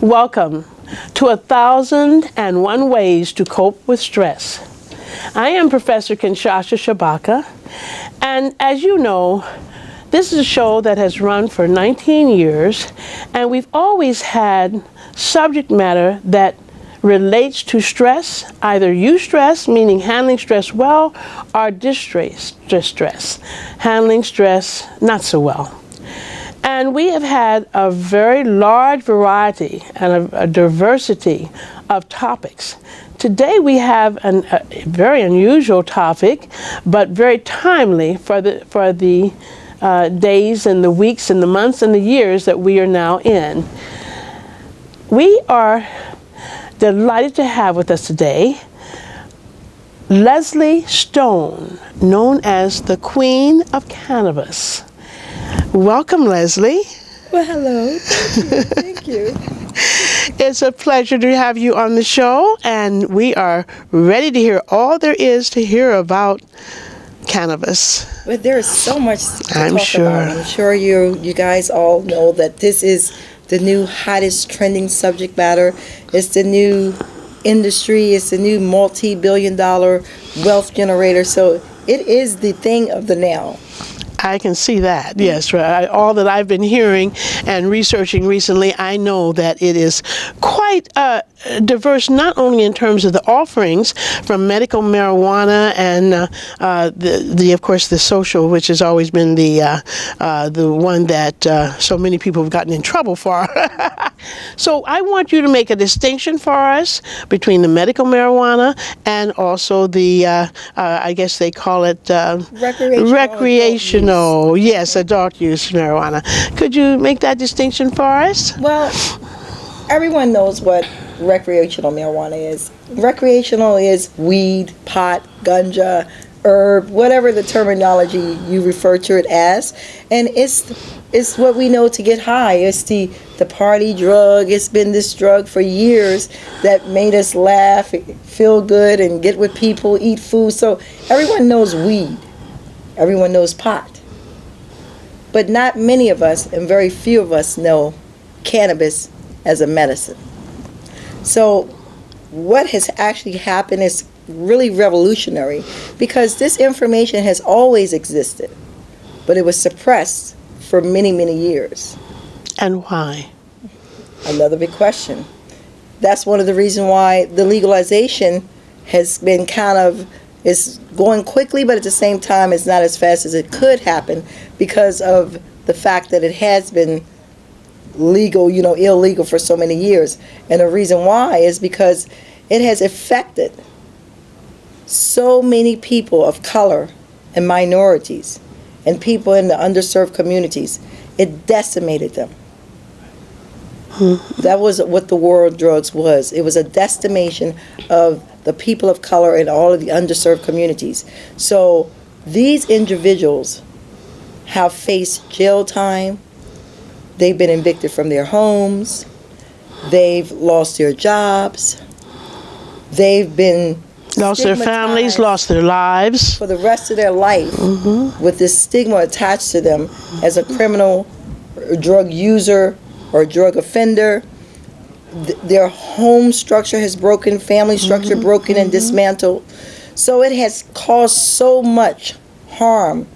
Welcome to 1,001 Ways to Cope with Stress. I am Professor Kinshasa Shabaka, and as you know, this is a show that has run for 19 years, and we've always had subject matter that relates to stress, either eustress, meaning handling stress well, or distress, handling stress not so well. And we have had a very large variety and a diversity of topics. Today we have a very unusual topic, but very timely for the days and the weeks and the months and the years that we are now in. We are delighted to have with us today Leslie Stone, known as the Queen of Cannabis. Welcome, Leslie. Well, hello. Thank you. It's a pleasure to have you on the show, and we are ready to hear all there is to hear about cannabis. But there is so much to I'm talk sure. about. I'm sure you guys all know that this is the new hottest trending subject matter. It's the new industry. It's the new multi-billion-dollar wealth generator. So it is the thing of the now. I can see that, yes. Right. All that I've been hearing and researching recently, I know that it is quite diverse, not only in terms of the offerings from medical marijuana and of course, the social, which has always been the one that so many people have gotten in trouble for. So I want you to make a distinction for us between the medical marijuana and also the, I guess they call it recreational. Yes, adult use marijuana. Could you make that distinction for us? Well, everyone knows what recreational marijuana is. Recreational is weed, pot, ganja, herb, whatever the terminology you refer to it as. And it's what we know to get high. It's the party drug. It's been this drug for years that made us laugh, feel good, and get with people, eat food. So everyone knows weed. Everyone knows pot. But not many of us, and very few of us, know cannabis as a medicine. So what has actually happened is really revolutionary, because this information has always existed, but it was suppressed for many, many years. And why? Another big question. That's one of the reasons why the legalization has been is going quickly, but at the same time it's not as fast as it could happen because of the fact that it has been illegal for so many years. And the reason why is because it has affected so many people of color and minorities and people in the underserved communities. It decimated them. That was what the war on drugs was. It was a decimation of the people of color in all of the underserved communities. So these individuals have faced jail time. They've been evicted from their homes. They've lost their jobs. They've been lost their families, lost their lives. For the rest of their life, with this stigma attached to them as a criminal, or drug user, or drug offender. Their home structure has broken, family structure broken and dismantled. So it has caused so much harm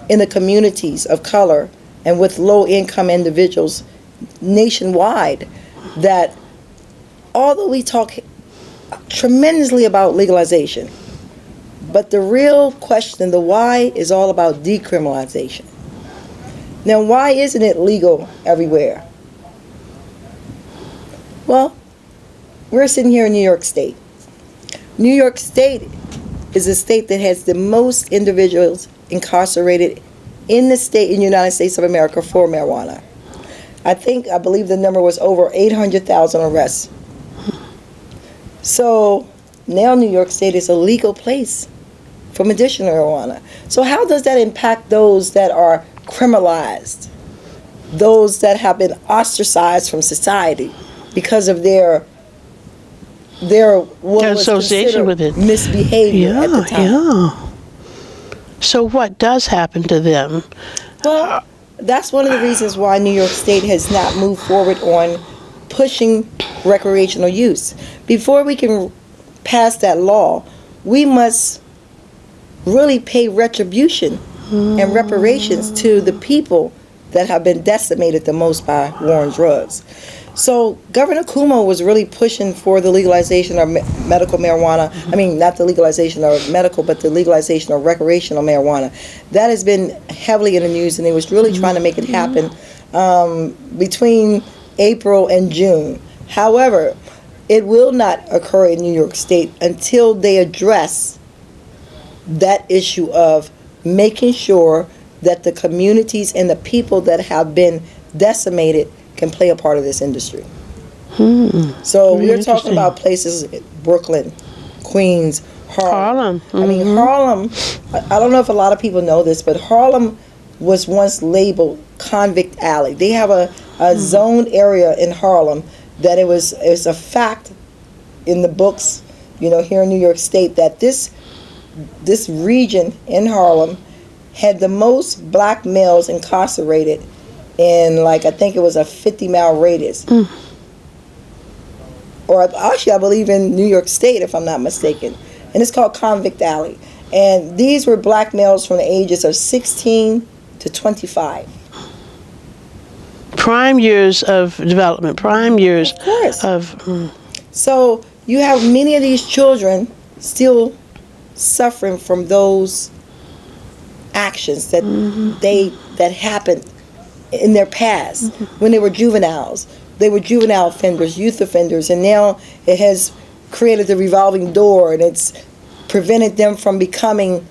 in the communities of color and with low-income individuals nationwide that although we talk tremendously about legalization, but the real question, the why, is all about decriminalization. Now, why isn't it legal everywhere? Well, we're sitting here in New York State. New York State is a state that has the most individuals incarcerated in the United States of America for marijuana. I believe the number was over 800,000 arrests. So now New York State is a legal place for medicinal marijuana. So how does that impact those that are criminalized, those that have been ostracized from society because of their association with it, misbehavior at the time? Yeah. So what does happen to them? Well, that's one of the reasons why New York State has not moved forward on pushing recreational use. Before we can pass that law, we must really pay retribution and reparations to the people that have been decimated the most by war on drugs. So Governor Cuomo was really pushing for the legalization of medical marijuana. I mean, not the legalization of medical, but the legalization of recreational marijuana. That has been heavily in the news, and he was really trying to make it happen between April and June. However, it will not occur in New York State until they address that issue of making sure that the communities and the people that have been decimated can play a part of this industry. So Very we're talking interesting. about places, Brooklyn, Queens, Harlem. Harlem. I mean, Harlem, I don't know if a lot of people know this, but Harlem was once labeled Convict Alley. They have a zoned area in Harlem that it's a fact in the books, here in New York State, that this region in Harlem had the most black males incarcerated in, I think it was a 50-mile radius. Or actually, I believe in New York State, if I'm not mistaken. And it's called Convict Alley. And these were black males from the ages of 16 to 25. Prime years of development, prime years Of course. of. So you have many of these children still suffering from those actions that that happened in their past when they were juveniles. They were juvenile offenders, youth offenders, and now it has created the revolving door, and it's prevented them from becoming,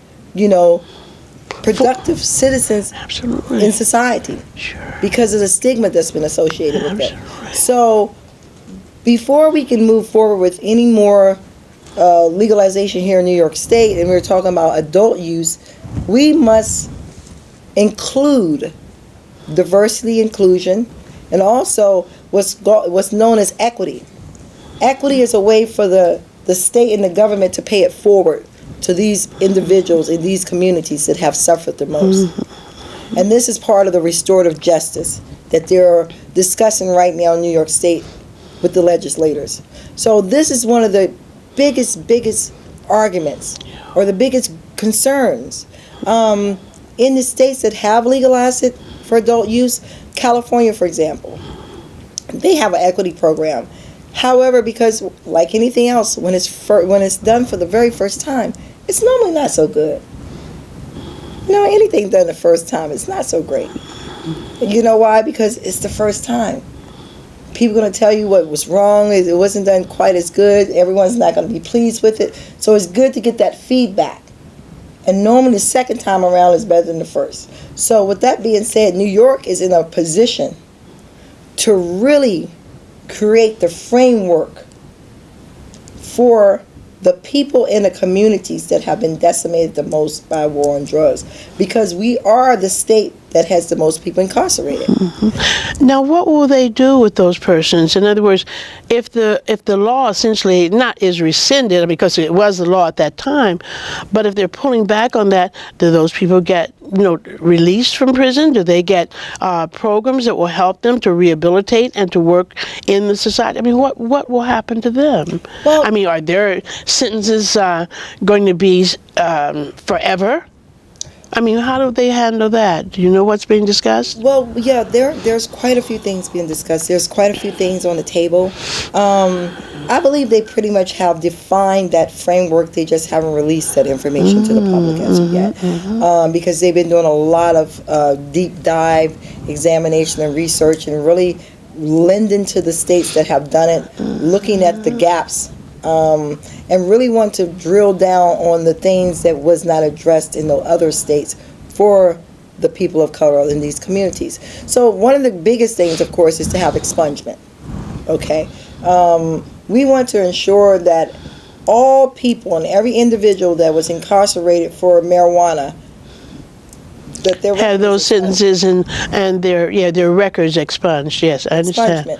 productive citizens Absolutely. in society Sure. because of the stigma that's been associated with it. Absolutely. So before we can move forward with any more legalization here in New York State, and we're talking about adult use, we must include diversity, inclusion, and also what's known as equity. Equity is a way for the state and the government to pay it forward to these individuals in these communities that have suffered the most. And this is part of the restorative justice that they're discussing right now in New York State with the legislators. So this is one of the biggest arguments, or the biggest concerns in the states that have legalized it for adult use. California, for example, they have an equity program. However, because like anything else, when it's done for the very first time, it's normally not so good. Anything done the first time, it's not so great. You know why? Because it's the first time. People are going to tell you what was wrong. It wasn't done quite as good. Everyone's not going to be pleased with it. So it's good to get that feedback. And normally the second time around is better than the first. So with that being said, New York is in a position to really create the framework for the people in the communities that have been decimated the most by war on drugs, because we are the state that has the most people incarcerated. Now, what will they do with those persons? In other words, if the law essentially not is rescinded, because it was the law at that time, but if they're pulling back on that, do those people get released from prison? Do they get programs that will help them to rehabilitate and to work in the society? I mean, what will happen to them? Well, I mean, are their sentences going to be forever? I mean, how do they handle that? Do you know what's being discussed? Well, yeah, there's quite a few things being discussed. There's quite a few things on the table. I believe they pretty much have defined that framework. They just haven't released that information to the public as of yet, because they've been doing a lot of deep dive examination and research, and really lending to the states that have done it, looking at the gaps, and really want to drill down on the things that was not addressed in the other states for the people of color in these communities. So one of the biggest things, of course, is to have expungement. Okay, we want to ensure that all people and every individual that was incarcerated for marijuana, that their Have those sentences and their records expunged. Yes, I understand. expungement.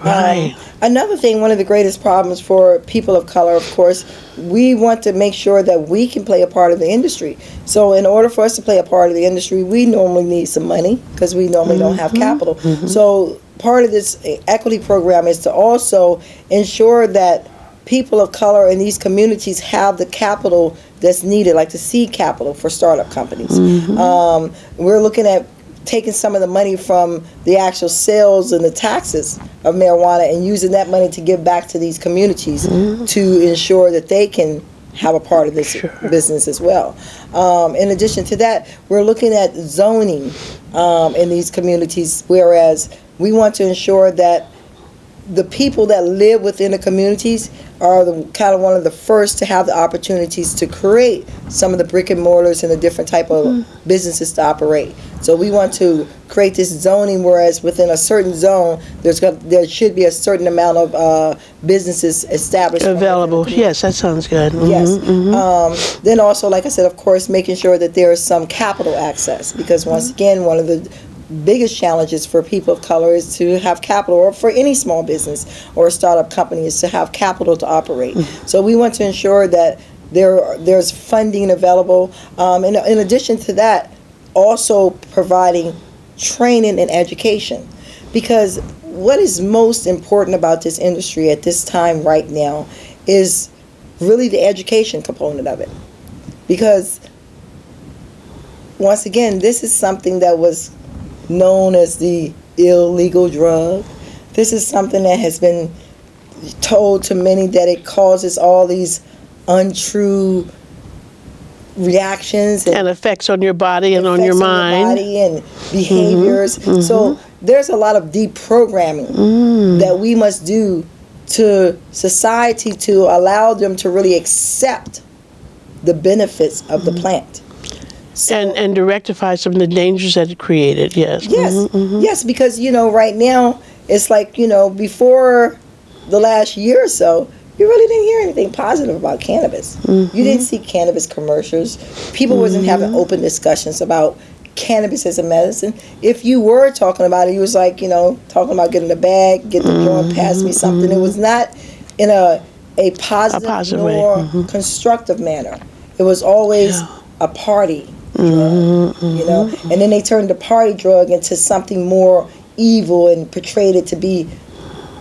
Right. Another thing, one of the greatest problems for people of color, of course, we want to make sure that we can play a part of the industry. So in order for us to play a part of the industry, we normally need some money, because we normally don't have capital. So part of this equity program is to also ensure that people of color in these communities have the capital that's needed, like the seed capital for startup companies. We're looking at taking some of the money from the actual sales and the taxes of marijuana and using that money to give back to these communities to ensure that they can have a part of this business as well. In addition to that, we're looking at zoning in these communities, whereas we want to ensure that the people that live within the communities are the kind of one of the first to have the opportunities to create some of the brick and mortars and the different type of businesses to operate. So we want to create this zoning, whereas within a certain zone, there should be a certain amount of businesses established. Available. Yes, that sounds good. Yes. Then also, like I said, of course, making sure that there is some capital access, because once again, one of the biggest challenges for people of color is to have capital, or for any small business or startup company is to have capital to operate. So we want to ensure that there's funding available. In addition to that, also providing training and education, because what is most important about this industry at this time right now is really the education component of it. Because once again, this is something that was known as the illegal drug. This is something that has been told to many that it causes all these untrue reactions and effects on your body and on your mind. Body and behaviors. So there's a lot of deprogramming that we must do to society to allow them to really accept the benefits of the plant. So, and to rectify some of the dangers that it created, yes. Yes, yes, because, right now, it's like, before the last year or so, you really didn't hear anything positive about cannabis. You didn't see cannabis commercials. People wasn't having open discussions about cannabis as a medicine. If you were talking about it, you was like, talking about getting the bag, get the joint, pass me something. It was not in a positive nor constructive manner. It was always a party drug, and then they turned the party drug into something more evil and portrayed it to be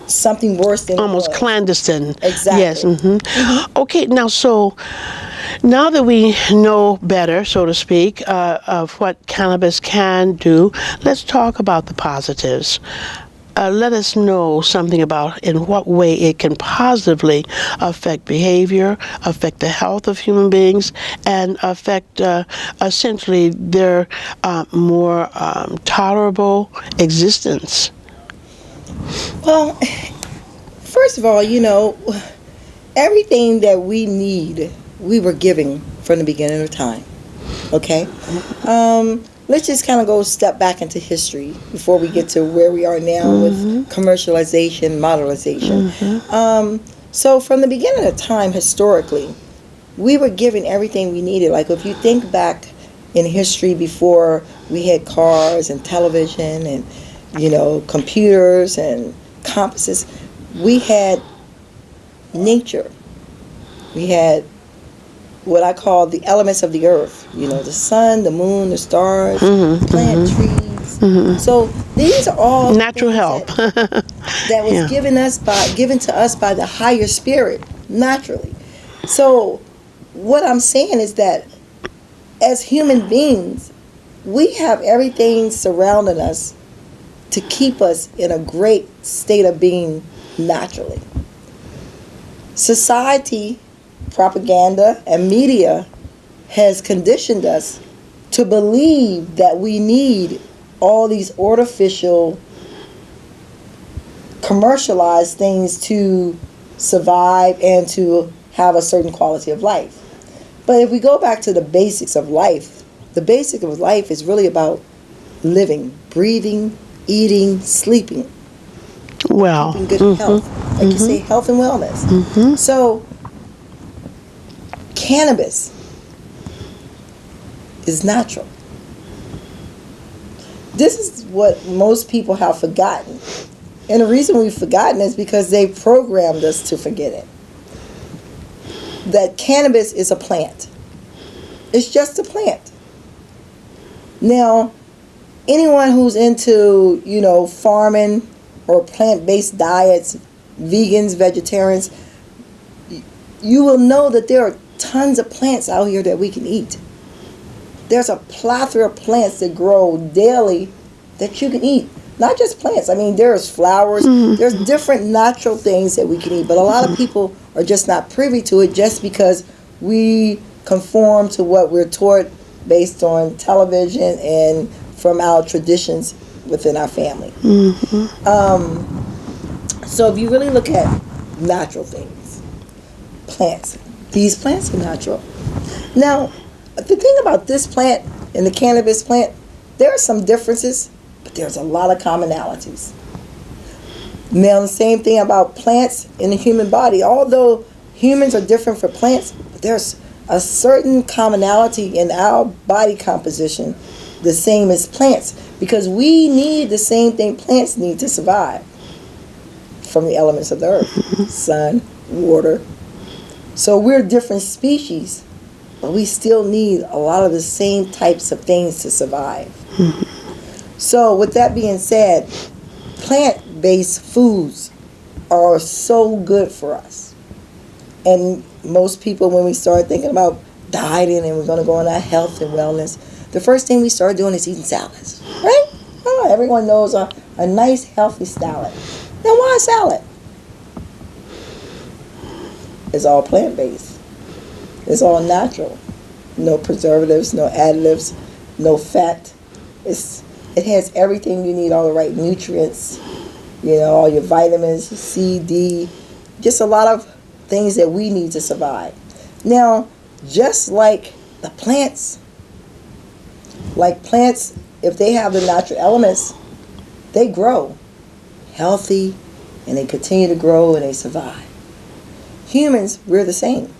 something worse than almost clandestine. Exactly. Yes. Okay, now that we know better, so to speak, of what cannabis can do, let's talk about the positives. Let us know something about in what way it can positively affect behavior, affect the health of human beings, and affect essentially their more tolerable existence. Well, first of all, everything that we need, we were giving from the beginning of time. Okay? Let's just kind of go step back into history before we get to where we are now with commercialization, modernization. So from the beginning of time, historically, we were given everything we needed. Like if you think back in history before we had cars and television and, computers and compasses, we had nature. We had what I call the elements of the earth, the sun, the moon, the stars, plant, trees. So these are all natural help that was given to us by the higher spirit naturally. So what I'm saying is that as human beings, we have everything surrounding us to keep us in a great state of being naturally. Society, propaganda, and media has conditioned us to believe that we need all these artificial, commercialized things to survive and to have a certain quality of life. But if we go back to the basics of life, the basic of life is really about living, breathing, eating, sleeping. Well, keeping good health. Like you say, health and wellness. So cannabis is natural. This is what most people have forgotten. And the reason we've forgotten is because they programmed us to forget it. That cannabis is a plant. It's just a plant. Now, anyone who's into, farming or plant-based diets, vegans, vegetarians, you will know that there are tons of plants out here that we can eat. There's a plethora of plants that grow daily that you can eat. Not just plants. I mean, there's flowers. There's different natural things that we can eat. But a lot of people are just not privy to it just because we conform to what we're taught based on television and from our traditions within our family. So if you really look at natural things, plants, these plants are natural. Now, the thing about this plant and the cannabis plant, there are some differences, but there's a lot of commonalities. Now, the same thing about plants in the human body. Although humans are different from plants, but there's a certain commonality in our body composition, the same as plants, because we need the same thing plants need to survive from the elements of the earth, sun, water. So we're different species, but we still need a lot of the same types of things to survive. So with that being said, plant-based foods are so good for us. And most people, when we start thinking about dieting and we're going to go on our health and wellness, the first thing we start doing is eating salads, right? Oh, everyone knows a nice healthy salad. Now why a salad? It's all plant-based. It's all natural. No preservatives, no additives, no fat. It has everything you need, all the right nutrients, all your vitamins, C, D, just a lot of things that we need to survive. Now, just like the plants, if they have the natural elements, they grow healthy and they continue to grow and they survive. Humans, we're the same.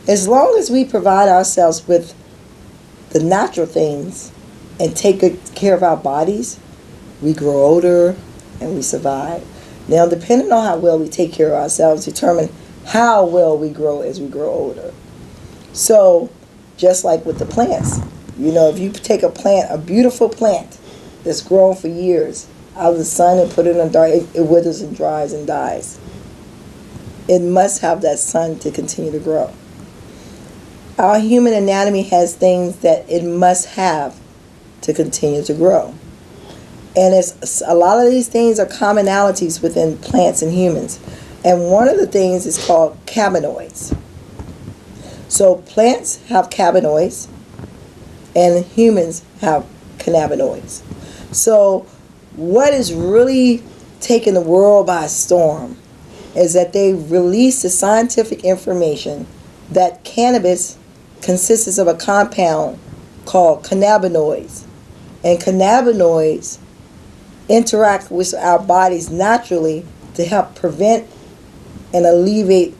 As long as we provide ourselves with the natural things and take good care of our bodies, we grow older and we survive. Now, depending on how well we take care of ourselves, determine how well we grow as we grow older. So, just like with the plants, if you take a beautiful plant that's grown for years out of the sun and put it in the dark, it withers and dries and dies. It must have that sun to continue to grow. Our human anatomy has things that it must have to continue to grow. And a lot of these things are commonalities within plants and humans. And one of the things is called cannabinoids. So plants have cannabinoids and humans have cannabinoids. So what is really taking the world by storm is that they release the scientific information that cannabis consists of a compound called cannabinoids. And cannabinoids interact with our bodies naturally to help prevent and alleviate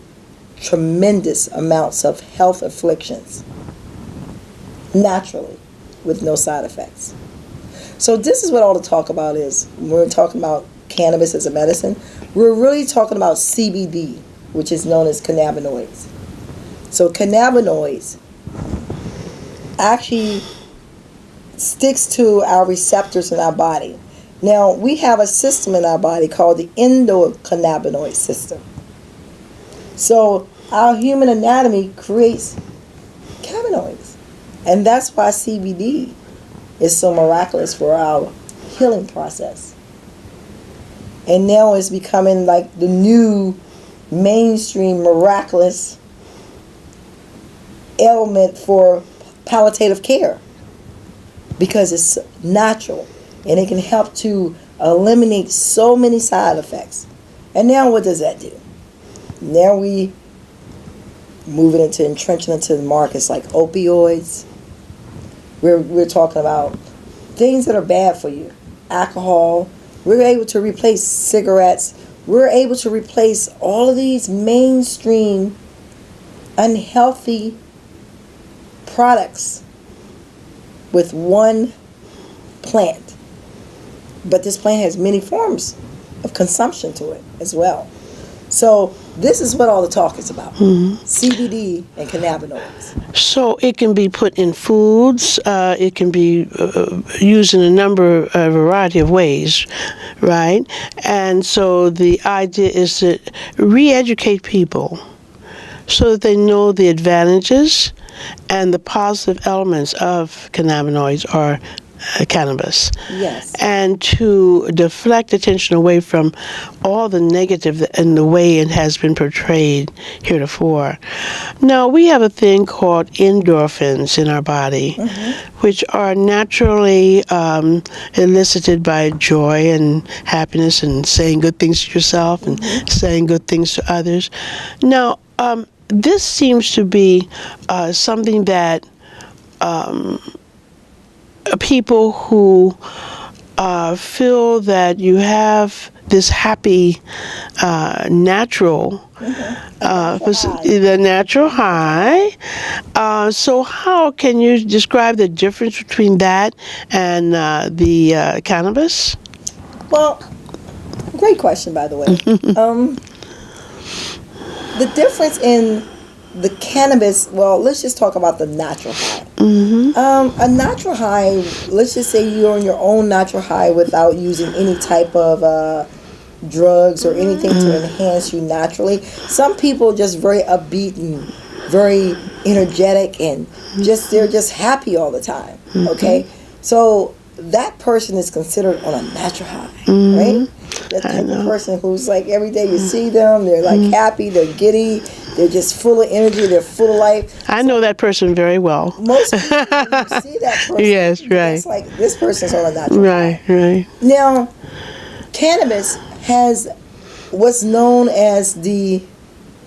tremendous amounts of health afflictions naturally with no side effects. So this is what all the talk about is. When we're talking about cannabis as a medicine, we're really talking about CBD, which is known as cannabinoids. So cannabinoids actually sticks to our receptors in our body. Now, we have a system in our body called the endocannabinoid system. So our human anatomy creates cannabinoids. And that's why CBD is so miraculous for our healing process. And now it's becoming like the new mainstream miraculous ailment for palliative care, because it's natural and it can help to eliminate so many side effects. And now what does that do? Now we moving into entrenching into the markets like opioids. We're talking about things that are bad for you. Alcohol. We're able to replace cigarettes. We're able to replace all of these mainstream unhealthy products with one plant. But this plant has many forms of consumption to it as well. So this is what all the talk is about: CBD and cannabinoids. So it can be put in foods. It can be used in a variety of ways, right? And so the idea is to re-educate people so that they know the advantages and the positive elements of cannabinoids or cannabis. Yes. And to deflect attention away from all the negative and the way it has been portrayed heretofore. Now, we have a thing called endorphins in our body, which are naturally elicited by joy and happiness and saying good things to yourself and saying good things to others. Now, this seems to be something that people who feel that you have this happy natural the natural high. So how can you describe the difference between that and the cannabis? Well, great question, by the way. The difference in the cannabis, well, let's just talk about the natural high. A natural high, let's just say you're on your own natural high without using any type of drugs or anything to enhance you naturally. Some people just very upbeat and very energetic and they're just happy all the time. Okay? So that person is considered on a natural high, right? That type of person who's like every day you see them, they're like happy, they're giddy, they're just full of energy, they're full of life. I know that person very well. Most people, when you see that person, yes, right. it's like this person's on a natural high. Right. Now, cannabis has what's known as the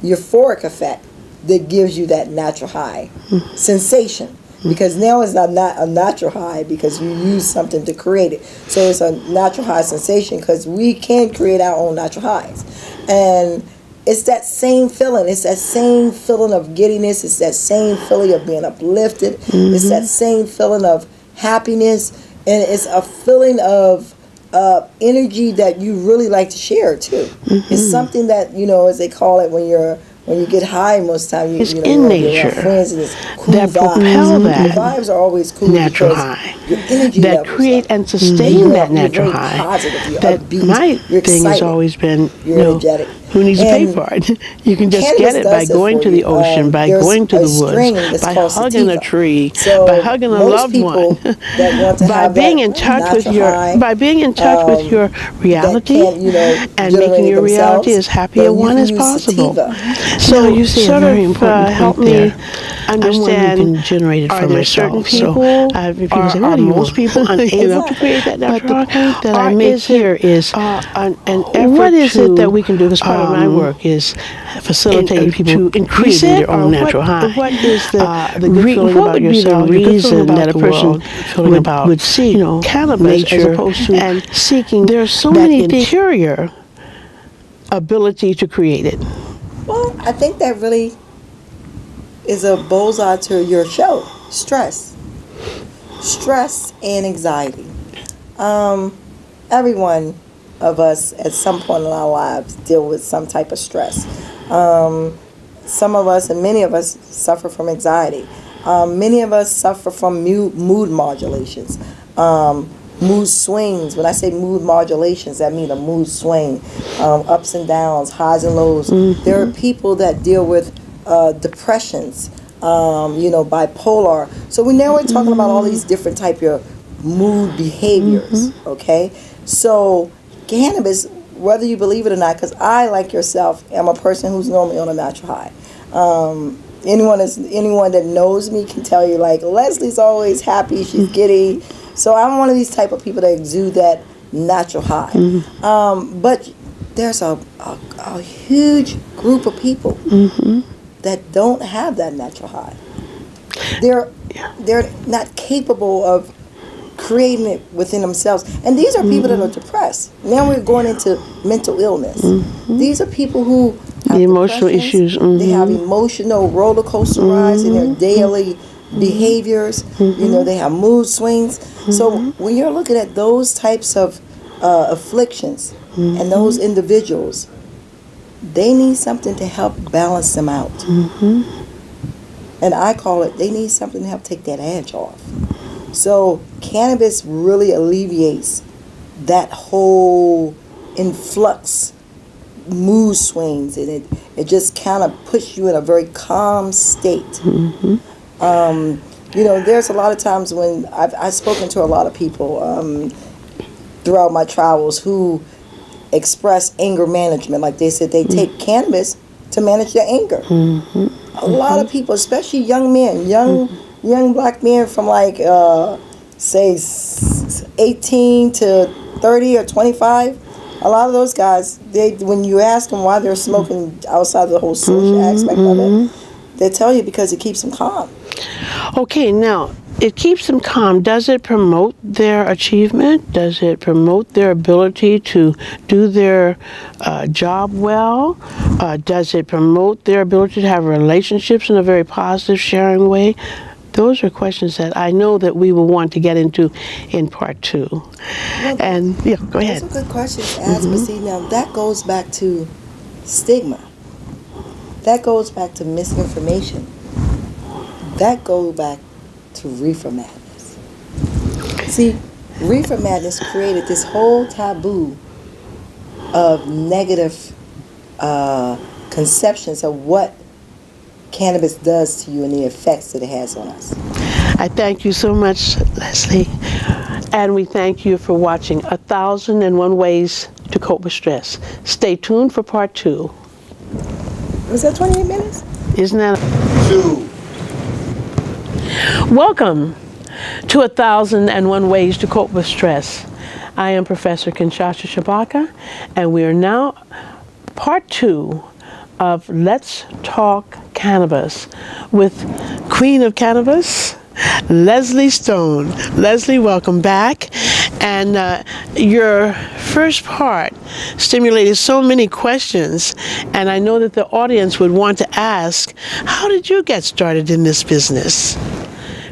euphoric effect that gives you that natural high sensation. Because now it's not a natural high because you use something to create it. So it's a natural high sensation because we can create our own natural highs. And it's that same feeling. It's that same feeling of giddiness. It's that same feeling of being uplifted. It's that same feeling of happiness. And it's a feeling of energy that you really like to share too. It's something that, as they call it when you get high, most of the time it's you in nature friends and it's cool that vibes. propel that The vibes are always cool natural because high your energy that levels create up. and sustain that You're natural very high. positive, you're That upbeat, my you're thing has excited, always been, you're energetic. who needs to pay And for it? You can just cannabis get it by does it going for to the you. ocean, by There's going to a the string woods, that's by called hugging a sativa. tree, So by hugging a most loved people one, that want to by have being that in touch with natural your high, by being in touch with your reality that can't, and making your reality as happy a one as possible. So you say sort a very important help point me there. Understand, can generate it are for there myself. certain people, people say, are most people unable to create that natural high? But the point that I Or make is it, here is an effort what is it that we can do? Because part of my work is facilitating people to increase creating it, their own or natural high. What is the good feeling what about would be the yourself, your good feeling reason about that a the person world, feeling about, would seek cannabis nature, as opposed to and seeking there's so that many things- interior ability to create it? Well, I think that really is a bullseye to your show. Stress and anxiety. Everyone of us at some point in our lives deal with some type of stress. Some of us and many of us suffer from anxiety. Many of us suffer from mood modulations, mood swings. When I say mood modulations, that means a mood swing, ups and downs, highs and lows. There are people that deal with depressions, bipolar. So now we're talking about all these different type of mood behaviors, okay? So cannabis, whether you believe it or not, because I, like yourself, am a person who's normally on a natural high. Anyone that knows me can tell you, like, Leslie's always happy, she's giddy. So I'm one of these type of people that exude that natural high. But there's a huge group of people that don't have that natural high. They're not capable of creating it within themselves. And these are people that are depressed. Now we're going into mental illness. These are people who have the emotional depressions. issues. They have emotional roller coaster rides in their daily behaviors. They have mood swings. So when you're looking at those types of afflictions and those individuals, they need something to help balance them out. And I call it, they need something to help take that edge off. So cannabis really alleviates that whole influx mood swings, and it just kind of puts you in a very calm state. There's a lot of times when I've spoken to a lot of people throughout my travels who express anger management. Like they said, they take cannabis to manage their anger. A lot of people, especially young men, young black men from like say 18 to 30 or 25. A lot of those guys, when you ask them why they're smoking outside of the whole social aspect of it, they tell you because it keeps them calm. Okay, now, it keeps them calm. Does it promote their achievement? Does it promote their ability to do their job well? Does it promote their ability to have relationships in a very positive, sharing way? Those are questions that I know that we will want to get into in part 2. Well, and, yeah, go ahead. Those are good questions to ask, but see, now that goes back to stigma. That goes back to misinformation. That goes back to reefer madness. See, reefer madness created this whole taboo of negative conceptions of what cannabis does to you and the effects that it has on us. I thank you so much, Leslie. And we thank you for watching 1,001 Ways to Cope with Stress. Stay tuned for part 2. Was that 28 minutes? Isn't that 2. Welcome to 1,001 Ways to Cope with Stress. I am Professor Kinshasha Shabaka, and we are now part 2 of Let's Talk Cannabis with Queen of Cannabis, Leslie Stone. Leslie, welcome back. And your first part stimulated so many questions, and I know that the audience would want to ask, how did you get started in this business?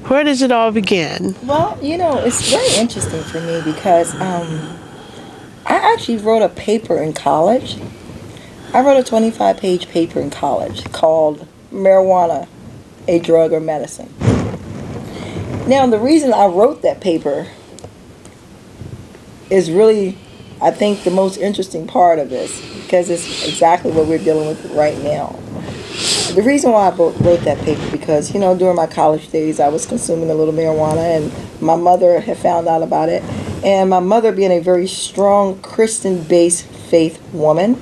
Where does it all begin? Well, it's very interesting for me because I actually wrote a paper in college. I wrote a 25-page paper in college called Marijuana, a Drug or Medicine. Now, the reason I wrote that paper is really, I think, the most interesting part of this, because it's exactly what we're dealing with right now. The reason why I wrote that paper, because, during my college days, I was consuming a little marijuana, and my mother had found out about it. And my mother, being a very strong Christian-based faith woman,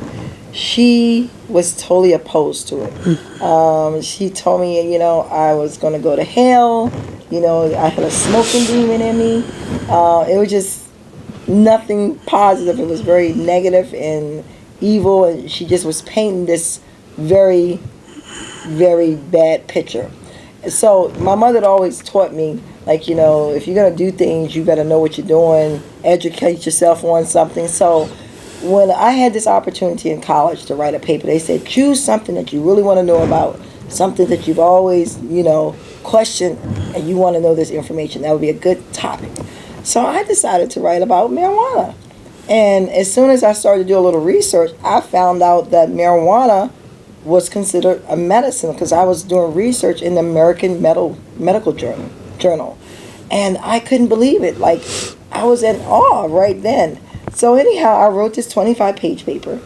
she was totally opposed to it. She told me, I was going to go to hell. I had a smoking demon in me. It was just nothing positive. It was very negative and evil, and she just was painting this very, very bad picture. So my mother had always taught me, if you're going to do things, you got to know what you're doing, educate yourself on something. So when I had this opportunity in college to write a paper, they said, choose something that you really want to know about, something that you've always, questioned, and you want to know this information. That would be a good topic. So I decided to write about marijuana. And as soon as I started to do a little research, I found out that marijuana was considered a medicine, because I was doing research in the American Medical Journal. And I couldn't believe it. I was in awe right then. So anyhow, I wrote this 25-page paper.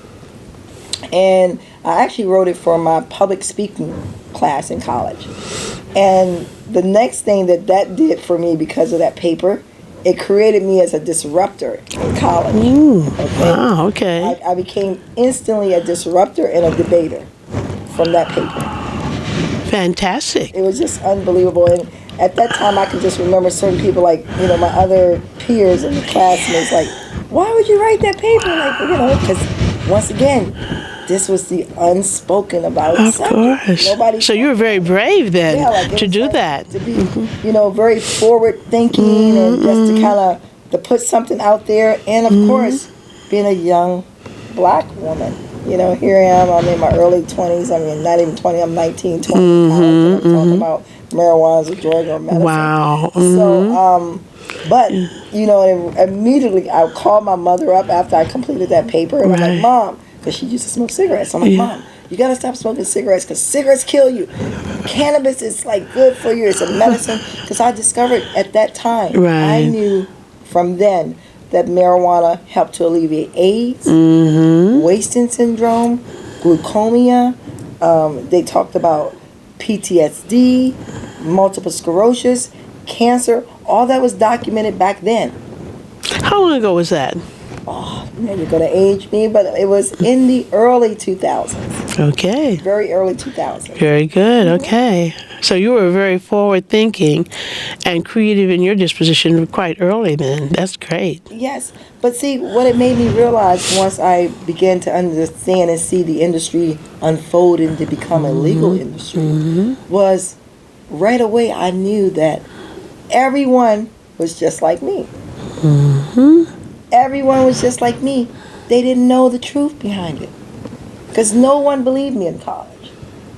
And I actually wrote it for my public speaking class in college. And the next thing that did for me, because of that paper, it created me as a disruptor in college. Wow, okay. I became instantly a disruptor and a debater from that paper. Fantastic. It was just unbelievable. And at that time, I could just remember certain people, my other peers and the classmates, why would you write that paper? Because once again, this was the unspoken about subject. Of course. Nobody. So you were very brave then to do that. To be, very forward thinking and just to kind of to put something out there. And of course, being a young black woman, here I am. I'm in my early 20s. I mean, not even 20. I'm 19, 20. And I'm talking about marijuana as a drug or medicine. Wow. So, but immediately I called my mother up after I completed that paper, and I'm like, Mom, because she used to smoke cigarettes. I'm like, Yeah. Mom, you got to stop smoking cigarettes because cigarettes kill you. Cannabis is like good for you. It's a medicine. Because I discovered at that time, I Right. knew from then that marijuana helped to alleviate AIDS, wasting syndrome, glaucoma. They talked about PTSD, multiple sclerosis, cancer. All that was documented back then. How long ago was that? Now you're going to age me, but it was in the early 2000s, Okay. very early 2000s. Very good. Okay. So you were very forward thinking and creative in your disposition quite early then. That's great. Yes, but see, what it made me realize once I began to understand and see the industry unfold into become a legal industry was right away I knew that everyone was just like me. Everyone was just like me. They didn't know the truth behind it because no one believed me in college.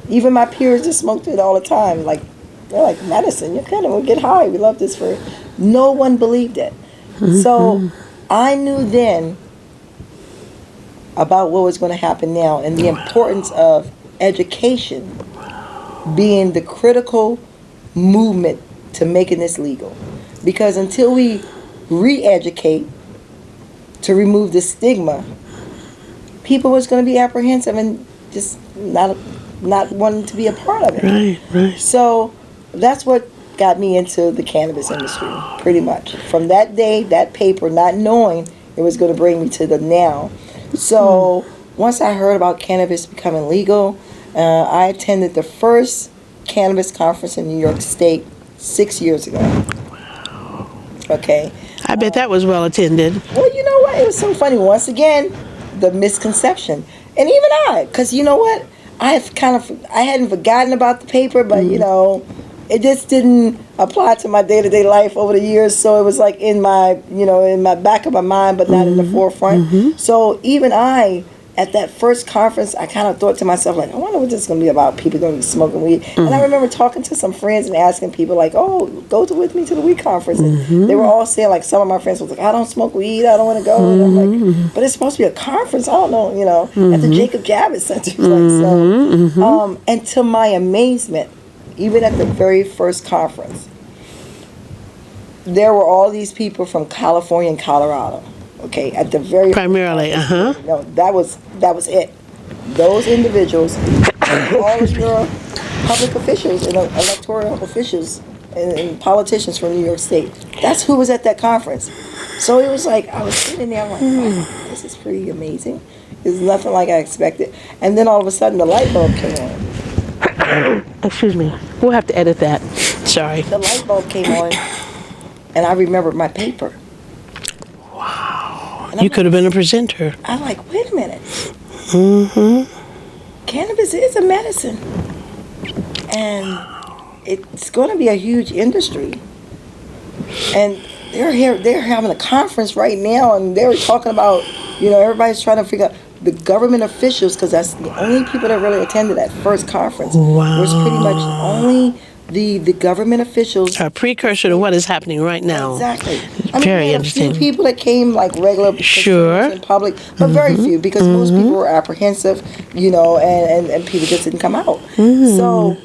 Even my peers just smoked it all the time. Like, they're like, medicine, you kind of get high. We love this for. No one believed it. So I knew then about what was going to happen now and the importance of education being the critical movement to making this legal. Because until we re-educate to remove the stigma, people was going to be apprehensive and just not wanting to be a part of it. Right, right. So that's what got me into the cannabis industry, pretty much. From that day, that paper, not knowing it was going to bring me to the now. So once I heard about cannabis becoming legal, I attended the first cannabis conference in New York State 6 years ago. Okay. I bet that was well attended. Well, you know what? It was so funny. Once again, the misconception. And even I, because you know what? I hadn't forgotten about the paper, but you know, it just didn't apply to my day-to-day life over the years. So it was like in my back of my mind, but not in the forefront. So even I, at that first conference, I kind of thought to myself, like, I wonder what this is going to be about. People going to be smoking weed. And I remember talking to some friends and asking people, like, oh, with me to the weed conference. And they were all saying, like, some of my friends was like, I don't smoke weed. I don't want to go. And I'm like, but it's supposed to be a conference. I don't know, at the Jacob Javits Center. And to my amazement, even at the very first conference, there were all these people from California and Colorado. Okay, at the very Primarily, no, that was it. Those individuals, all of your public officials and electoral officials and politicians from New York State. That's who was at that conference. So it was like I was sitting there, I'm like, wow, this is pretty amazing. It's nothing like I expected. And then all of a sudden, the light bulb came on. Excuse me. We'll have to edit that. Sorry. The light bulb came on, and I remembered my paper. You could have been a presenter. I'm like, wait a minute. Cannabis is a medicine. And it's going to be a huge industry. And they're having a conference right now, and they were talking about, everybody's trying to figure out the government officials, because that's the only people that really attended that first conference. Wow. Was pretty much only the government officials. A precursor to what is happening right now. Exactly. Very we had interesting. a few people that came, like regular Sure. consumers in public, but very few, because most people were apprehensive, and people just didn't come out. So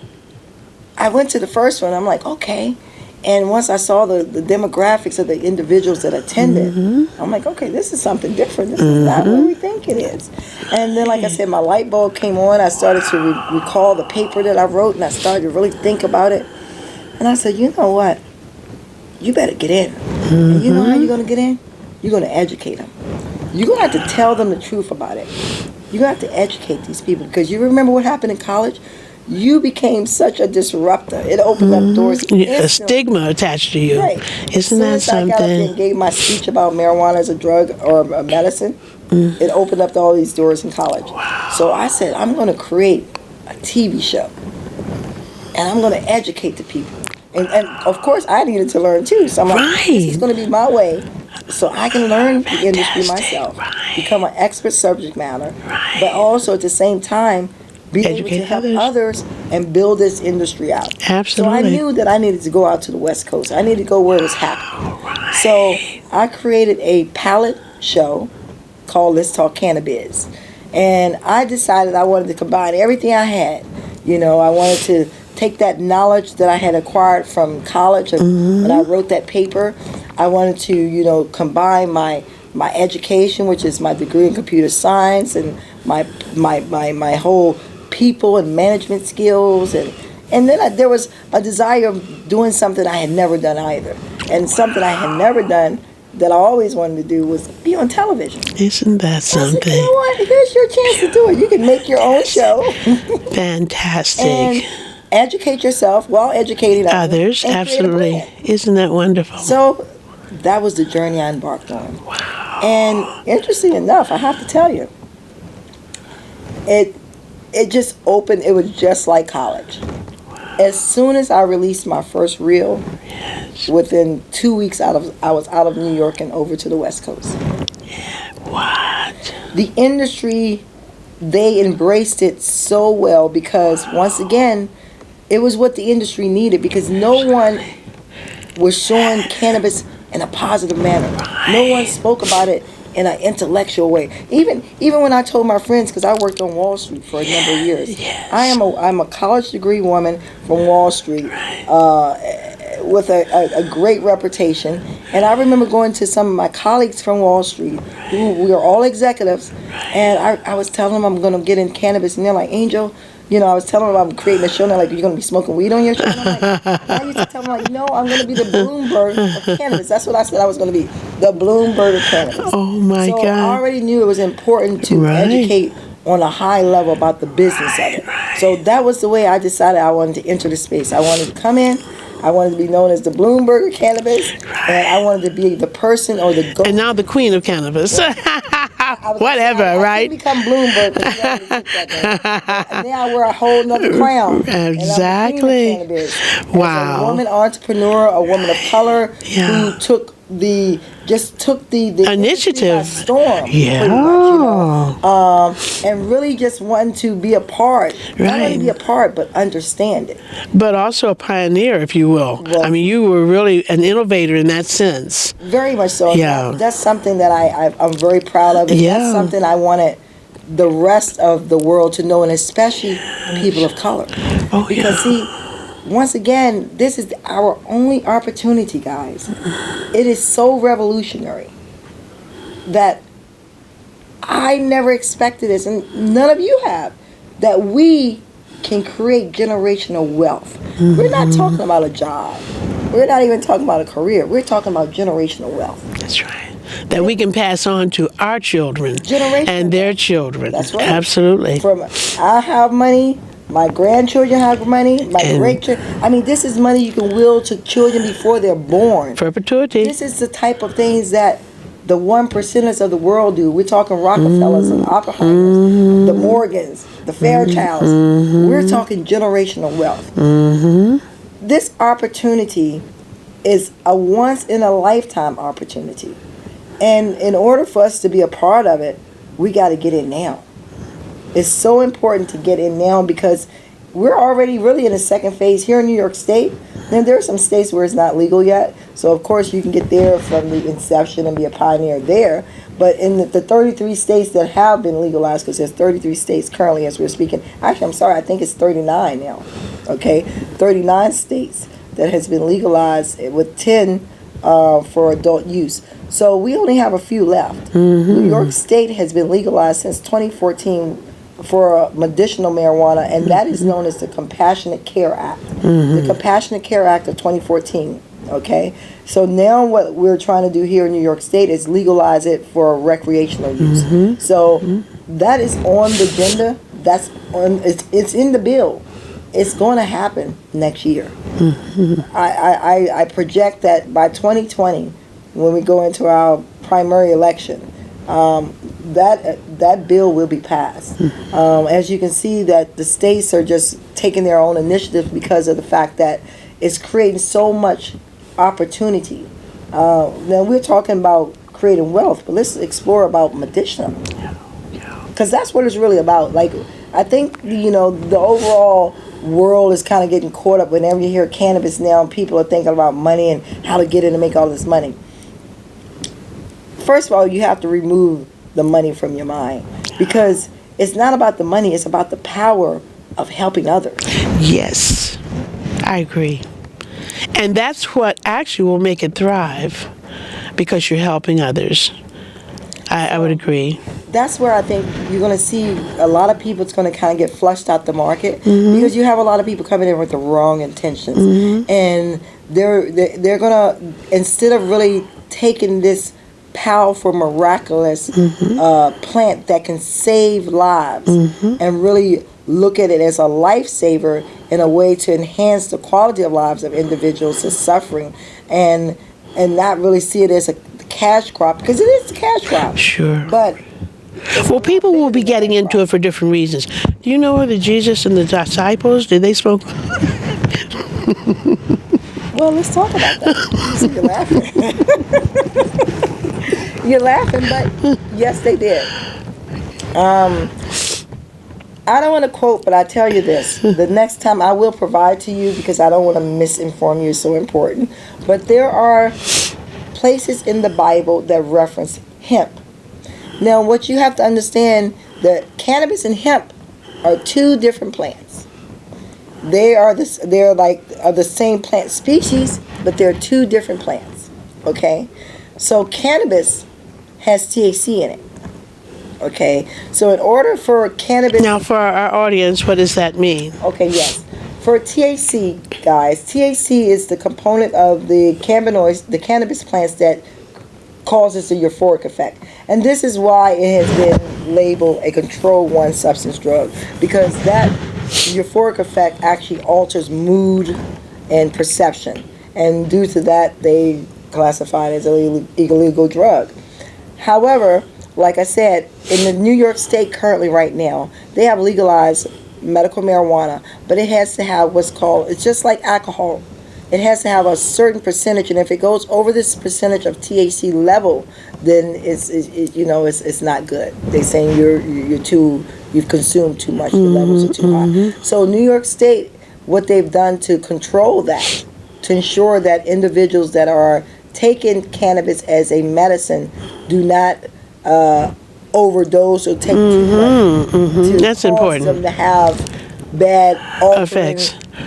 I went to the first one. I'm like, okay. And once I saw the demographics of the individuals that attended, I'm like, okay, this is something different. This is not what we think it is. And then, like I said, my light bulb came on. I started to recall the paper that I wrote, and I started to really think about it. And I said, you know what? You better get in. And you know how you're going to get in? You're going to educate them. You're going to have to tell them the truth about it. You're going to have to educate these people, because you remember what happened in college? You became such a disruptor. It opened up doors. A stigma attached to you. Right. Isn't that As soon as I got up something? and gave my speech about marijuana as a drug or a medicine, it opened up all these doors in college. Wow. So I said, I'm going to create a TV show, and I'm going to educate the people. And of course, I needed to learn too. So I'm like, this is going to be my way, so I can learn the industry myself, become an expert subject matter, but also at the same time, be able to help others and build this industry out. Absolutely. So I knew that I needed to go out to the West Coast. I needed to go where it was happening. So I created a palette show called Let's Talk Cannabis. And I decided I wanted to combine everything I had. You know, I wanted to take that knowledge that I had acquired from college when I wrote that paper. I wanted to, you know, combine my education, which is my degree in computer science, and my whole people and management skills, and then there was a desire of doing something I had never done either, and something I had never done that I always wanted to do was be on television. Isn't that I said, something? you know what? Here's your chance to do it. You can make your own show Fantastic. and educate yourself while educating Others, and create a absolutely. brand. Isn't that wonderful? So that was the journey I embarked on. Wow. And interesting enough, I have to tell you, it just opened. It was just like college. As soon as I released my first reel, within 2 weeks I was out of New York and over to the West Coast. What? The industry, they embraced it so well because once again, it was what the industry needed, because no one was showing cannabis in a positive manner. No one spoke about it in an intellectual way. Even when I told my friends, because I worked on Wall Street for a number of years, I'm a college degree woman from Wall Street with a great reputation. And I remember going to some of my colleagues from Wall Street, who we are all executives, and I was telling them I'm going to get in cannabis, and they're like, Angel, you know, I was telling them I'm creating a show, and they're like, you're going to be smoking weed on your show? And I'm like, and I used to tell them, like, no, I'm going to be the Bloomberg of cannabis. That's what I said I was going to be, the Bloomberg of cannabis. Oh, my so God. I already knew it was important to educate on a high level about the business of it. So that was the way I decided I wanted to enter the space. I wanted to come in. I wanted to be known as the Bloomberg of cannabis, and I wanted to be the person or the And now the queen of cannabis. Whatever, I right? couldn't become Bloomberg, 'cause you already took that name. And now I wear a whole nother crown. Exactly. And I'm the queen of cannabis. Wow. As a woman entrepreneur, a woman of color, Yeah. who took the Initiative. by storm, Yeah. pretty much, you know, and really just wanting to be a part, not only Right. be a part, but understand it. But also a pioneer, if you will. Well- I mean, you were really an innovator in that sense. Very much so. Yeah. That's something that I'm very proud of. And Yeah. That's something I wanted the rest of the world to know, and especially people of color. Oh, Because see, once again, this is our only opportunity, guys. It is so revolutionary that I never expected this, and none of you have, that we can create generational wealth. We're not talking about a job. We're not even talking about a career. We're talking about generational wealth. That's right. That we can pass on to our children Generational and their children. That's right. Absolutely. From I have money, my grandchildren have money, my And- great children. I mean, this is money you can will to children before they're born. Perpetuity. This is the type of things that the 1%ers of the world do. We're talking Rockefellers and Oppenheimers, the Morgans, the Fairchilds. We're talking generational wealth. This opportunity is a once in a lifetime opportunity. And in order for us to be a part of it, we got to get in now. It's so important to get in now because we're already really in the second phase here in New York State. Then there are some states where it's not legal yet. So of course you can get there from the inception and be a pioneer there. But in the 33 states that have been legalized, because there's 33 states currently as we're speaking. Actually, I'm sorry, I think it's 39 now. Okay, 39 states that has been legalized with 10 for adult use. So we only have a few left. New York State has been legalized since 2014 for medicinal marijuana, and that is known as the Compassionate Care Act. The Compassionate Care Act of 2014. Okay, so now what we're trying to do here in New York State is legalize it for recreational use. So that is on the agenda. That's on. It's in the bill. It's going to happen next year. I project that by 2020, when we go into our primary election, that bill will be passed. As you can see, that the states are just taking their own initiative because of the fact that it's creating so much opportunity. Now we're talking about creating wealth, but let's explore about medicinal, because that's what it's really about. Like, I think the overall world is kind of getting caught up whenever you hear cannabis now. People are thinking about money and how to get in and make all this money. First of all, you have to remove the money from your mind, because it's not about the money, it's about the power of helping others. Yes, I agree. And that's what actually will make it thrive, because you're helping others. I would agree. That's where I think you're going to see a lot of people, it's going to kind of get flushed out the market, because you have a lot of people coming in with the wrong intentions. And they're going to, instead of really taking this powerful, miraculous plant that can save lives, and really look at it as a lifesaver in a way to enhance the quality of lives of individuals that's suffering, and not really see it as a cash crop, because it is a cash crop. Sure. But Well, people will be getting into it for different reasons. Do you know whether Jesus and the disciples, did they smoke? well, let's talk about that. See, you're laughing. You're laughing, but yes, they did. I don't want to quote, but I tell you this. The next time I will provide to you, because I don't want to misinform you, it's so important. But there are places in the Bible that reference hemp. Now, what you have to understand, that cannabis and hemp are two different plants. They're the same plant species, but they're two different plants. Okay? So cannabis has THC in it. Okay? So in order for cannabis... Now, for our audience, what does that mean? Okay, yes. For THC, guys, THC is the component of the cannabinoids, the cannabis plants that causes the euphoric effect. And this is why it has been labeled a Control 1 substance drug, because that euphoric effect actually alters mood and perception. And due to that, they classify it as an illegal drug. However, like I said, in the New York State currently right now, they have legalized medical marijuana, but it has to have what's called, it's just like alcohol. It has to have a certain percentage, and if it goes over this percentage of THC level, then it's not good. They're saying you've consumed too much, the levels are too high. So New York State, what they've done to control that, to ensure that individuals that are taking cannabis as a medicine do not overdose or take too much to That's cause important. them to have bad altering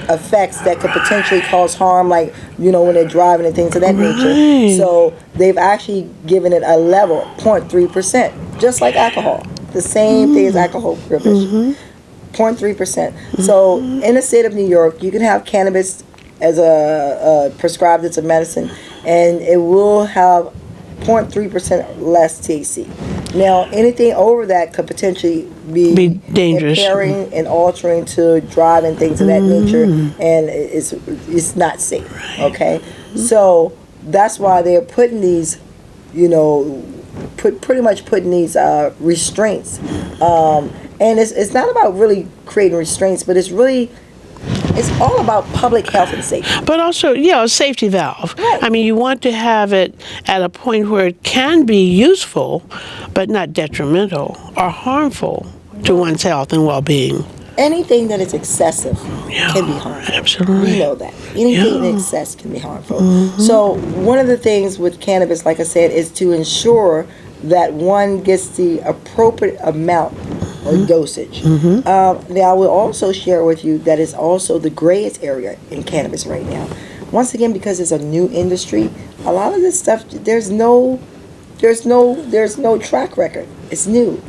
Effects. that could potentially cause harm, like when they're driving and things of that nature. So they've actually given it a level, 0.3%, just like alcohol. The same thing as alcohol prohibition, 0.3%. So in the state of New York, you can have cannabis as a prescribed as a medicine, and it will have 0.3% less THC. Now, anything over that could potentially be dangerous, impairing and altering to drive and things of that nature, and it's not safe. Okay, so that's why they're putting these, pretty much putting these restraints, and it's not about really creating restraints, but it's all about public health and safety. But also, a safety valve. Right. I mean, you want to have it at a point where it can be useful, but not detrimental or harmful to one's health and well-being. Anything that is excessive can be harmful. Absolutely. We know that. Anything in excess can be harmful. So one of the things with cannabis, like I said, is to ensure that one gets the appropriate amount or dosage. Now, I will also share with you that it's also the grayest area in cannabis right now. Once again, because it's a new industry, a lot of this stuff, there's no track record. It's new.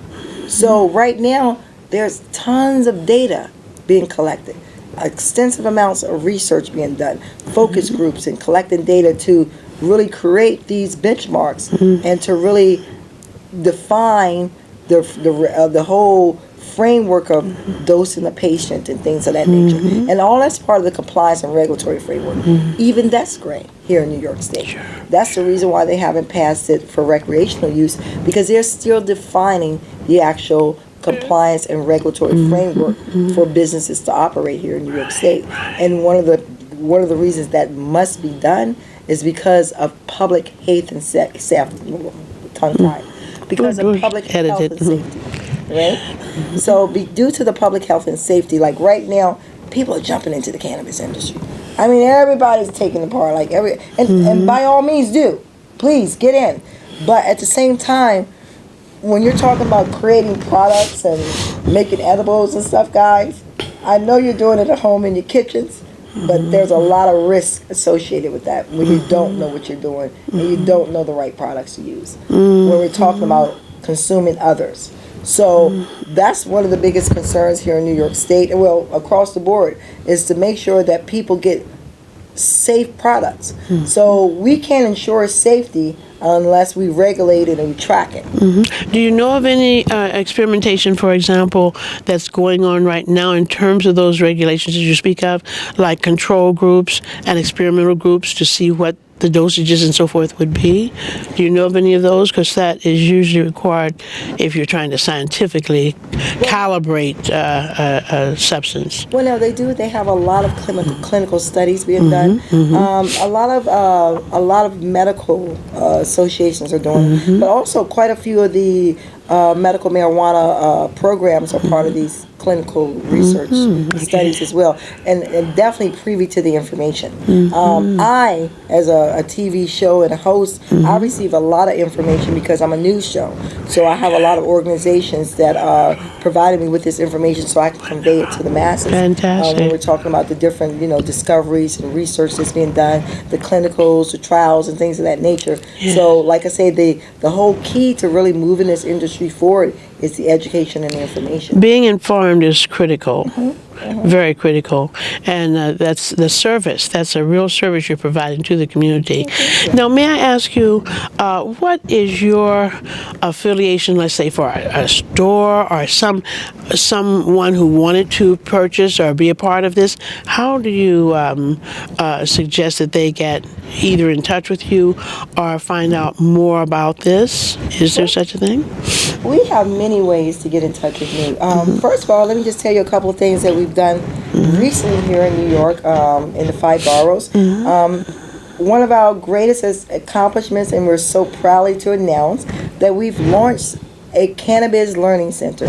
So right now, there's tons of data being collected, extensive amounts of research being done, focus groups, and collecting data to really create these benchmarks and to really define the whole framework of dosing the patient and things of that nature. And all that's part of the compliance and regulatory framework. Even that's gray here in New York State. Sure. That's the reason why they haven't passed it for recreational use, because they're still defining the actual compliance and regulatory framework for businesses to operate here in New York State. And one of the reasons that must be done is because of public health and safety. Tongue-tied. Because of public health and safety. Right? So due to the public health and safety, like right now, people are jumping into the cannabis industry. I mean, everybody's taking the part, and by all means do. Please, get in. But at the same time, when you're talking about creating products and making edibles and stuff, guys, I know you're doing it at home in your kitchens, but there's a lot of risk associated with that when you don't know what you're doing and you don't know the right products to use. When we're talking about consuming others. So that's one of the biggest concerns here in New York State, and well, across the board, is to make sure that people get safe products. So we can't ensure safety unless we regulate it and we track it. Do you know of any experimentation, for example, that's going on right now in terms of those regulations that you speak of, like control groups and experimental groups to see what the dosages and so forth would be? Do you know of any of those? Because that is usually required if you're trying to scientifically calibrate a substance. Well, no, they do. They have a lot of clinical studies being done. A lot of medical associations are doing, it, but also quite a few of the medical marijuana programs are part of these clinical research studies as well, and definitely privy to the information. I, as a TV show and a host, I receive a lot of information because I'm a news show. So I have a lot of organizations that are providing me with this information so I can convey it to the masses. Fantastic. When we're talking about the different, discoveries and research that's being done, the clinicals, the trials, and things of that nature. Yeah. So, like I say, the whole key to really moving this industry forward is the education and the information. Being informed is critical, very critical, and that's the service. That's a real service you're providing to the community. Now, may I ask you, what is your affiliation, let's say, for a store or someone who wanted to purchase or be a part of this? How do you suggest that they get either in touch with you or find out more about this? Is there such a thing? We have many ways to get in touch with me. First of all, let me just tell you a couple of things that we've done recently here in New York, in the 5 boroughs. One of our greatest accomplishments, and we're so proudly to announce, that we've launched a cannabis learning center.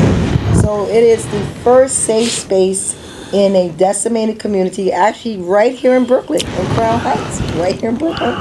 So it is the first safe space in a decimated community, actually right here in Brooklyn, in Crown Heights, right here in Brooklyn.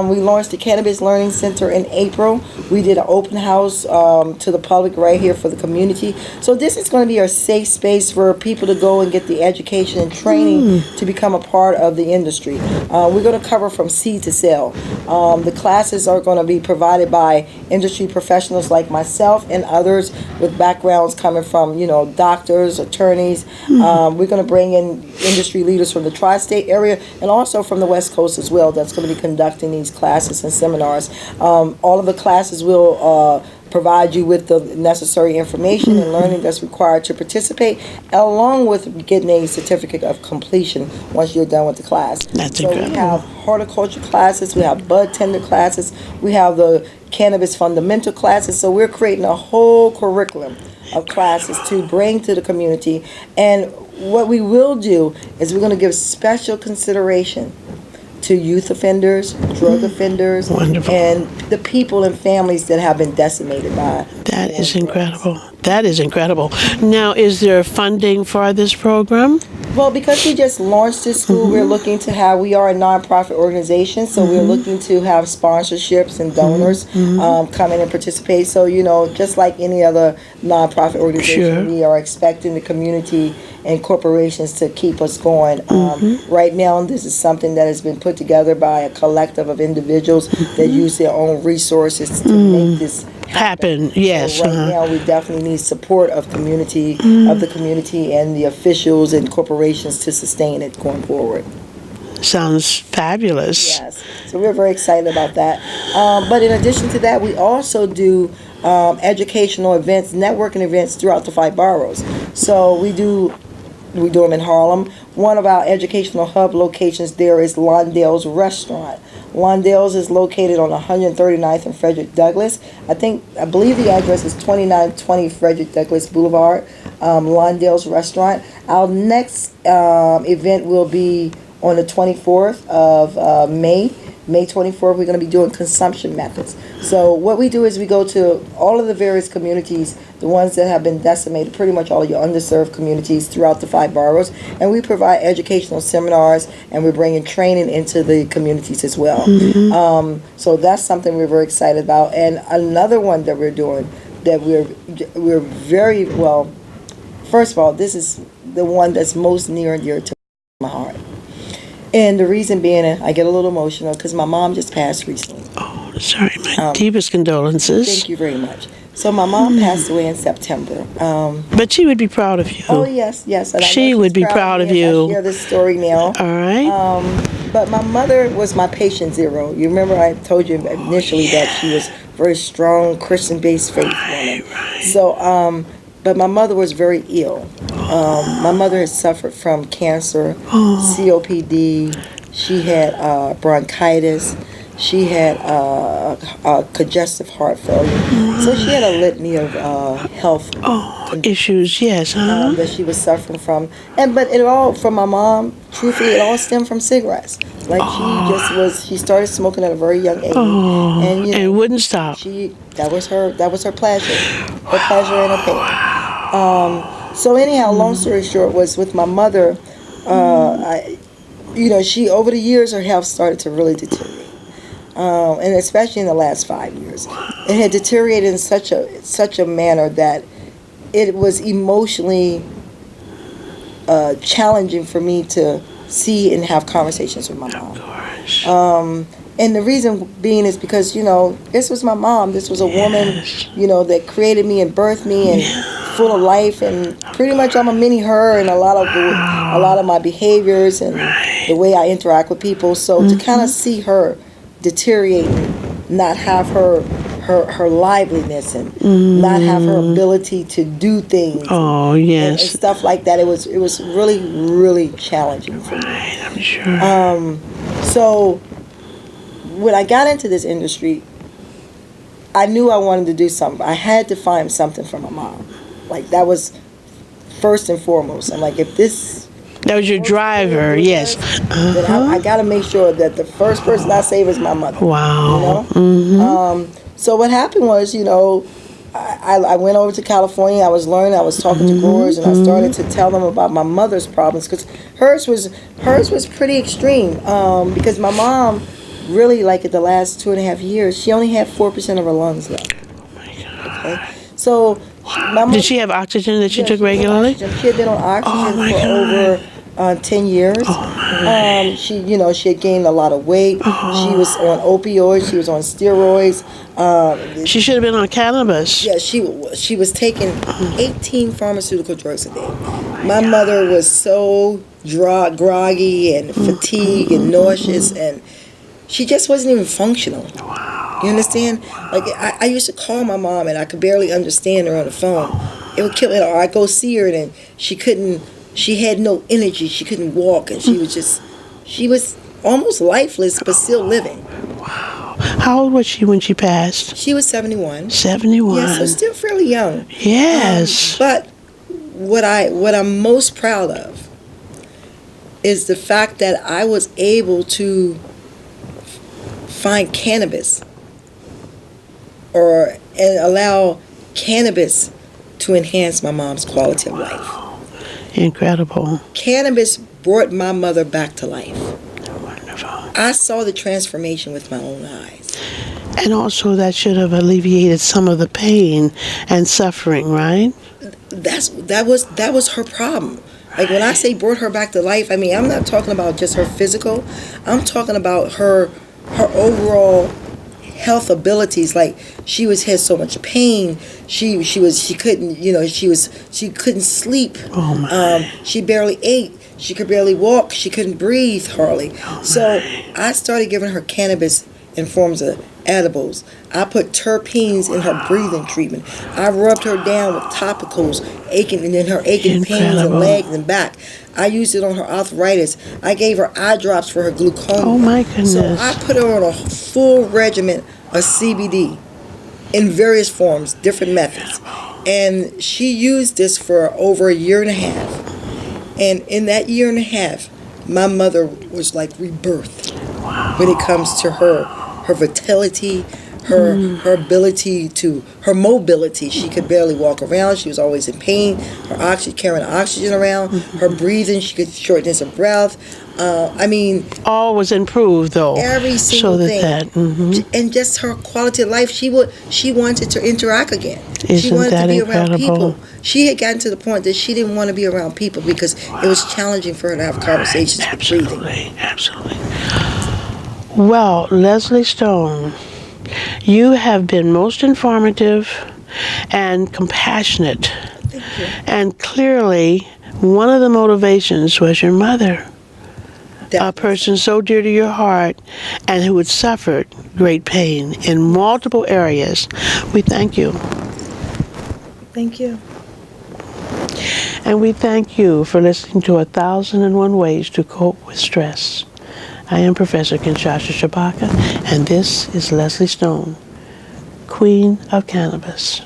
We launched the Cannabis Learning Center in April. We did an open house to the public right here for the community. So this is going to be a safe space for people to go and get the education and training to become a part of the industry. We're going to cover from seed to sale. The classes are going to be provided by industry professionals like myself and others with backgrounds coming from, doctors, attorneys. We're going to bring in industry leaders from the tri-state area and also from the West Coast as well. That's going to be conducting these classes and seminars. All of the classes will provide you with the necessary information and learning that's required to participate, along with getting a certificate of completion once you're done with the class. That's so incredible. We have horticulture classes, we have bud tender classes, we have the cannabis fundamental classes. So we're creating a whole curriculum of classes to bring to the community. And what we will do is we're going to give special consideration to youth offenders, drug offenders, Wonderful. and the people and families that have been decimated by. That is incredible. That is incredible. Now, is there funding for this program? Well, because we just launched this school, we're looking to have, we are a nonprofit organization, so we're looking to have sponsorships and donors come in and participate. So, just like any other nonprofit organization, we are expecting the community and corporations to keep us going. Right now, this is something that has been put together by a collective of individuals that use their own resources to make this happen. Yes. So right now, we definitely need support of the community and the officials and corporations to sustain it going forward. Sounds fabulous. Yes. So we're very excited about that. But in addition to that, we also do educational events, networking events throughout the 5 boroughs. So we do them in Harlem. One of our educational hub locations there is Londale's Restaurant. Londale's is located on 139th and Frederick Douglass. I believe the address is 2920 Frederick Douglass Boulevard, Londale's Restaurant. Our next event will be on the 24th of May May 24th, we're going to be doing consumption methods. So what we do is we go to all of the various communities, the ones that have been decimated, pretty much all of your underserved communities throughout the 5 boroughs, and we provide educational seminars, and we're bringing training into the communities as well. So that's something we're very excited about. And another one that we're doing that we're very well. First of all, this is the one that's most near and dear to my heart. And the reason being, I get a little emotional because my mom just passed recently. Oh, sorry. My deepest condolences. Thank you very much. So my mom passed away in September. But she would be proud of you. Oh, yes. And I know She she's would be proud of me as you. I share this story now. All right. But my mother was my patient zero. You remember I told you initially that she was very strong, Christian-based faith woman. So, but my mother was very ill. My mother had suffered from cancer, COPD. She had bronchitis. She had congestive heart failure. So she had a litany of health Issues, yes. Huh? that she was suffering from. But it all, from my mom, truthfully, it all stemmed from cigarettes. Like she started smoking at a very young age. And, And wouldn't stop. that was her pleasure. Her pleasure and her pain. So anyhow, long story short was with my mother, she, over the years, her health started to really deteriorate. And especially in the last 5 years. It had deteriorated in such a manner that it was emotionally challenging for me to see and have conversations with my mom. And the reason being is because, this was my mom. This was a woman, that created me and birthed me and full of life. And pretty much I'm a mini her in a lot of my behaviors and the way I interact with people. So to kind of see her deteriorate, not have her liveliness and not have her ability to do things. Oh, And yes. stuff like that. It was really, really challenging for me. I'm sure. So when I got into this industry, I knew I wanted to do something. I had to find something for my mom. Like, that was first and foremost. I'm like, if this... That was your driver, yes. Then I got to make sure that the first person I save is my mother. Wow. So what happened was, I went over to California. I was learning. I was talking to growers, and I started to tell them about my mother's problems because hers was pretty extreme. Because my mom, really, like at the last 2.5 years, she only had 4% of her lungs left. Oh my God. Okay, so my mom, Did she have oxygen that she took regularly? She had been on oxygen for over 10 years. She had gained a lot of weight. She was on opioids. She was on steroids. She should have been on cannabis. Yeah, she was taking 18 pharmaceutical drugs a day. My mother was so groggy and fatigued and nauseous, and she just wasn't even functional. Wow. You understand? Like, I used to call my mom, and I could barely understand her on the phone. It would kill me. Or I'd go see her, and she had no energy. She couldn't walk, and she was almost lifeless, but still living. Wow. How old was she when she passed? She was 71. 71. Yeah, so still fairly young. Yes. But what I'm most proud of is the fact that I was able to find cannabis and allow cannabis to enhance my mom's quality of life. Incredible. Cannabis brought my mother back to life. Wonderful. I saw the transformation with my own eyes. And also that should have alleviated some of the pain and suffering, right? That was her problem. Like, when I say brought her back to life, I mean, I'm not talking about just her physical. I'm talking about her overall health abilities. Like, she had so much pain. She couldn't sleep. Oh my. She barely ate. She could barely walk. She couldn't breathe hardly. So I started giving her cannabis in forms of edibles. I put terpenes in her breathing treatment. I rubbed her down with topicals, aching pains and legs and back. I used it on her arthritis. I gave her eye drops for her glaucoma. Oh my goodness. So I put her on a full regimen of CBD in various forms, different methods. And she used this for over 1.5 years. And in that 1.5 years, my mother was like rebirthed. when it comes to her vitality, her ability to her mobility. She could barely walk around. She was always in pain. Her oxygen, carrying oxygen around. Her breathing, she could shortness of breath. I mean, All was improved, though. every single so that thing. That, mhm. And just her quality of life. She wanted to interact again. She Isn't wanted that to be around incredible? people. She had gotten to the point that she didn't want to be around people because it was challenging for her to have conversations with breathing. Absolutely. Well, Leslie Stone, you have been most informative and compassionate. Thank you. And clearly, one of the motivations was your mother, a Definitely. person so dear to your heart and who had suffered great pain in multiple areas. We thank you. Thank you. And we thank you for listening to 1001 Ways to Cope with Stress. I am Professor Kinshasa Shabaka, and this is Leslie Stone, Queen of Cannabis.